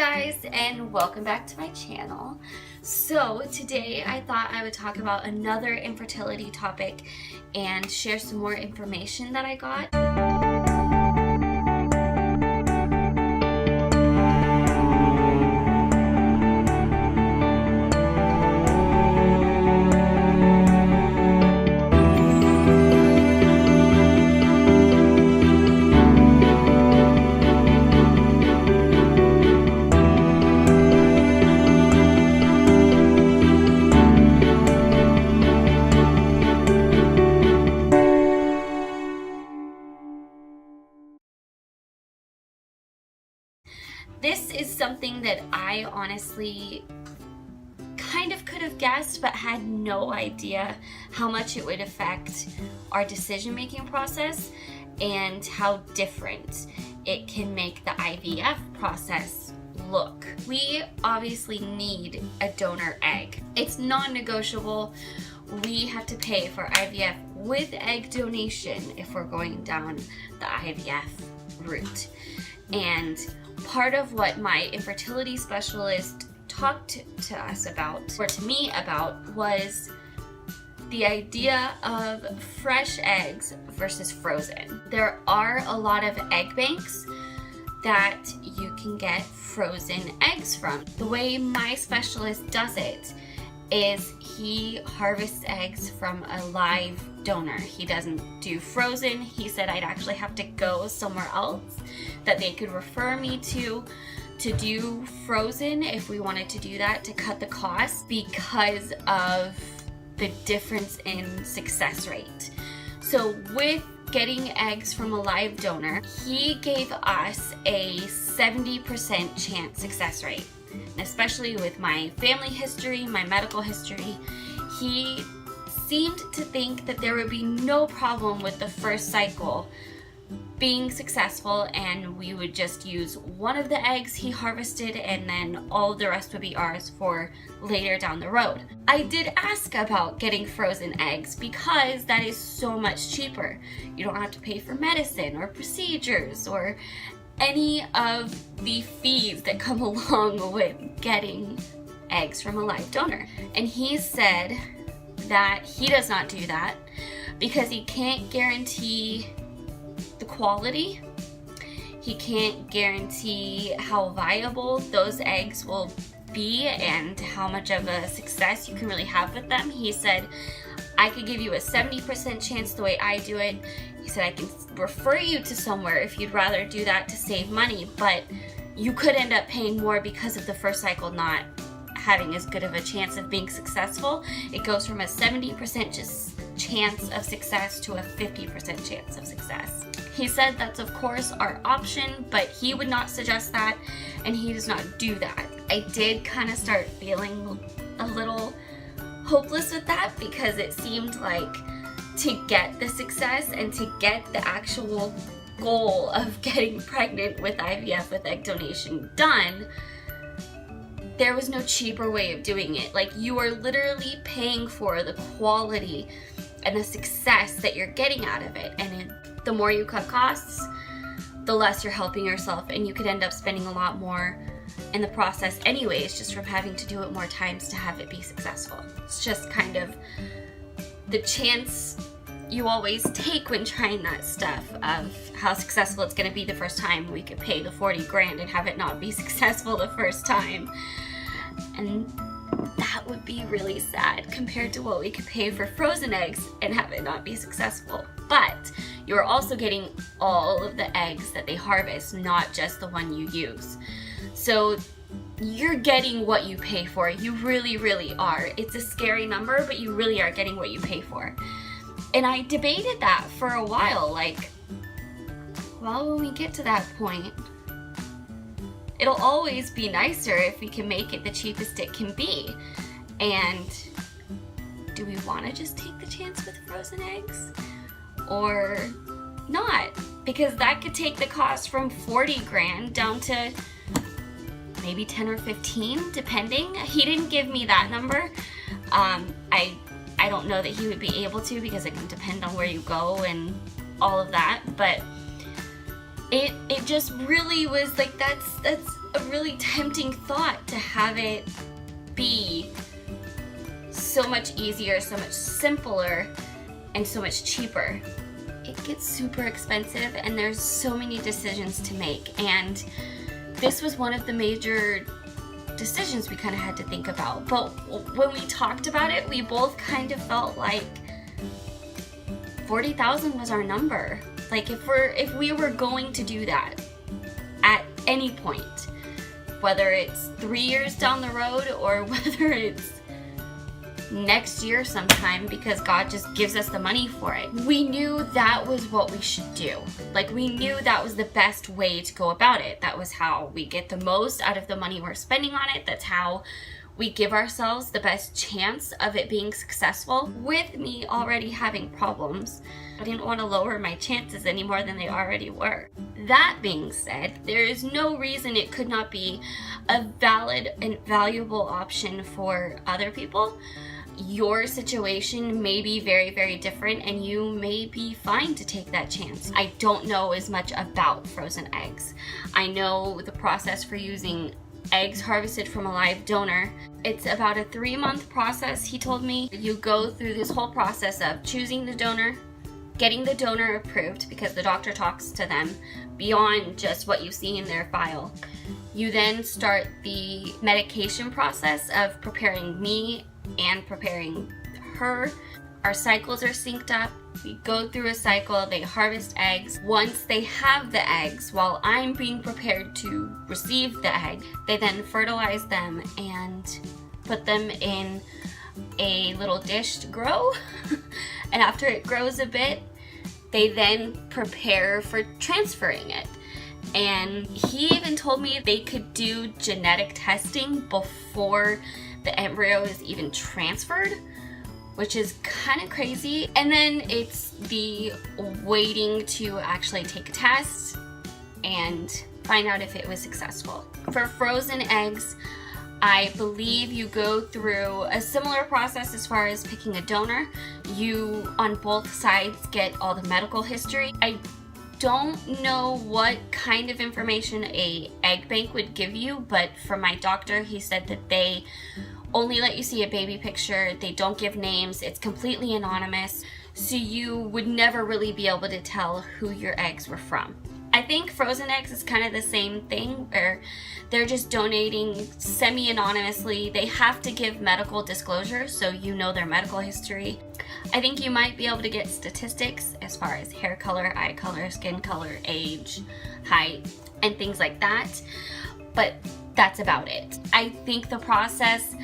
guys, and welcome back to my channel. So today I thought I would talk about another infertility topic and share some more information that I got. This is something that I honestly kind of could have guessed, but had no idea how much it would affect our decision-making process and how different it can make the IVF process look. We obviously need a donor egg. It's non-negotiable. We have to pay for IVF with egg donation if we're going down the IVF route. And part of what my infertility specialist talked to us about, or to me about, was the idea of fresh eggs versus frozen. There are a lot of egg banks that you can get frozen eggs from. The way my specialist does it is he harvests eggs from a live donor. He doesn't do frozen. He said I'd actually have to go somewhere else that they could refer me to do frozen if we wanted to do that, to cut the cost because of the difference in success rate. So with getting eggs from a live donor, he gave us a 70% chance success rate. And especially with my family history, my medical history, he seemed to think that there would be no problem with the first cycle being successful, and we would just use one of the eggs he harvested and then all the rest would be ours for later down the road. I did ask about getting frozen eggs because that is so much cheaper. You don't have to pay for medicine or procedures or any of the fees that come along with getting eggs from a live donor. And he said that he does not do that because he can't guarantee the quality. He can't guarantee how viable those eggs will be and how much of a success you can really have with them. He said, I could give you a 70% chance the way I do it. He said, I can refer you to somewhere if you'd rather do that to save money, but you could end up paying more because of the first cycle not having as good of a chance of being successful. It goes from a 70% chance of success to a 50% chance of success. He said that's of course our option, but he would not suggest that, and he does not do that. I did kind of start feeling a little hopeless with that because it seemed like to get the success and to get the actual goal of getting pregnant with IVF with egg donation done, there was no cheaper way of doing it. Like, you are literally paying for the quality and the success that you're getting out of it. And the more you cut costs, the less you're helping yourself, and you could end up spending a lot more in the process anyways, just from having to do it more times to have it be successful. It's just kind of the chance you always take when trying that stuff of how successful it's going to be the first time. We could pay the 40 grand and have it not be successful the first time, and that would be really sad compared to what we could pay for frozen eggs and have it not be successful. But you're also getting all of the eggs that they harvest, not just the one you use. So you're getting what you pay for. You really, really are. It's a scary number, but you really are getting what you pay for. And I debated that for a while, like, well, when we get to that point, it'll always be nicer if we can make it the cheapest it can be. And do we want to just take the chance with frozen eggs or not? Because that could take the cost from 40 grand down to maybe 10 or 15, depending. He didn't give me that number. I don't know that he would be able to, because it can depend on where you go and all of that, but it just really was like, that's a really tempting thought, to have it be so much easier, so much simpler, and so much cheaper. It gets super expensive and there's so many decisions to make, and this was one of the major decisions we kind of had to think about. But when we talked about it, we both kind of felt like $40,000 was our number. Like, if we were going to do that at any point, whether it's 3 years down the road or whether it's next year sometime, because God just gives us the money for it, we knew that was what we should do. Like, we knew that was the best way to go about it. That was how we get the most out of the money we're spending on it. That's how we give ourselves the best chance of it being successful. With me already having problems, I didn't want to lower my chances any more than they already were. That being said, there is no reason it could not be a valid and valuable option for other people. Your situation may be very, very different, and you may be fine to take that chance. I don't know as much about frozen eggs. I know the process for using eggs harvested from a live donor. It's about a 3-month process, he told me. You go through this whole process of choosing the donor, getting the donor approved, because the doctor talks to them beyond just what you see in their file. You then start the medication process of preparing me and preparing her. Our cycles are synced up. We go through a cycle, they harvest eggs. Once they have the eggs, while I'm being prepared to receive the egg, they then fertilize them and put them in a little dish to grow. And after it grows a bit, they then prepare for transferring it. And he even told me they could do genetic testing before the embryo is even transferred, which is kind of crazy. And then it's the waiting to actually take a test and find out if it was successful. For frozen eggs, I believe you go through a similar process as far as picking a donor. You, on both sides, get all the medical history. I don't know what kind of information a egg bank would give you, but from my doctor, he said that they only let you see a baby picture. They don't give names. It's completely anonymous, so you would never really be able to tell who your eggs were from. I think frozen eggs is kind of the same thing, where they're just donating semi-anonymously. They have to give medical disclosure, so you know their medical history. I think you might be able to get statistics as far as hair color, eye color, skin color, age, height, and things like that, but that's about it. I think the process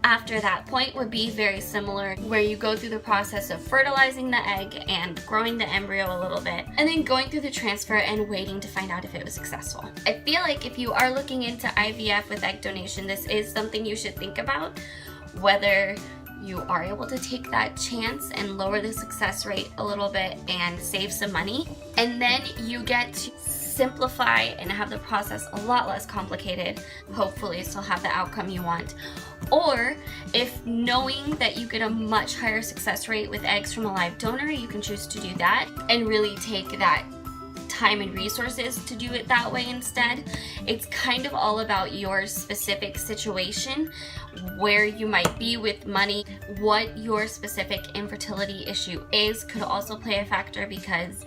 after that point would be very similar, where you go through the process of fertilizing the egg and growing the embryo a little bit, and then going through the transfer and waiting to find out if it was successful. I feel like if you are looking into IVF with egg donation, this is something you should think about, whether you are able to take that chance and lower the success rate a little bit and save some money. And then you get to simplify and have the process a lot less complicated, hopefully still have the outcome you want. Or if knowing that you get a much higher success rate with eggs from a live donor, you can choose to do that and really take that time and resources to do it that way instead. It's kind of all about your specific situation, where you might be with money. What your specific infertility issue is could also play a factor, because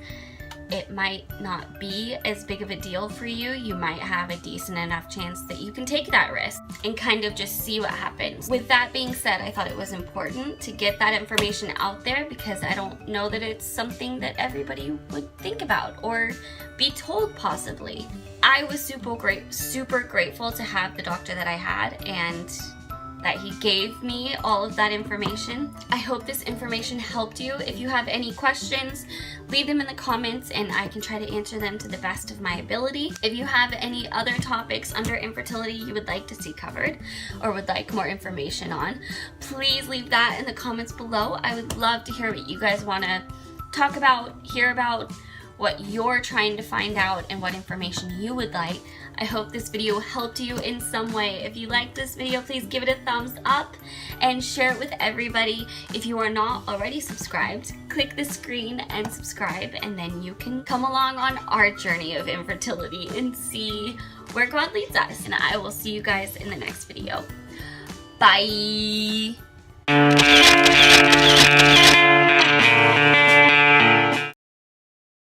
it might not be as big of a deal for you. You might have a decent enough chance that you can take that risk and kind of just see what happens. With that being said, I thought it was important to get that information out there, because I don't know that it's something that everybody would think about or be told possibly. I was super grateful to have the doctor that I had, and that he gave me all of that information. I hope this information helped you. If you have any questions, leave them in the comments and I can try to answer them to the best of my ability. If you have any other topics under infertility you would like to see covered or would like more information on, please leave that in the comments below. I would love to hear what you guys want to talk about, hear about, what you're trying to find out, and what information you would like. I hope this video helped you in some way. If you liked this video, please give it a thumbs up and share it with everybody. If you are not already subscribed, click the screen and subscribe, and then you can come along on our journey of infertility and see where God leads us. And I will see you guys in the next video. Bye!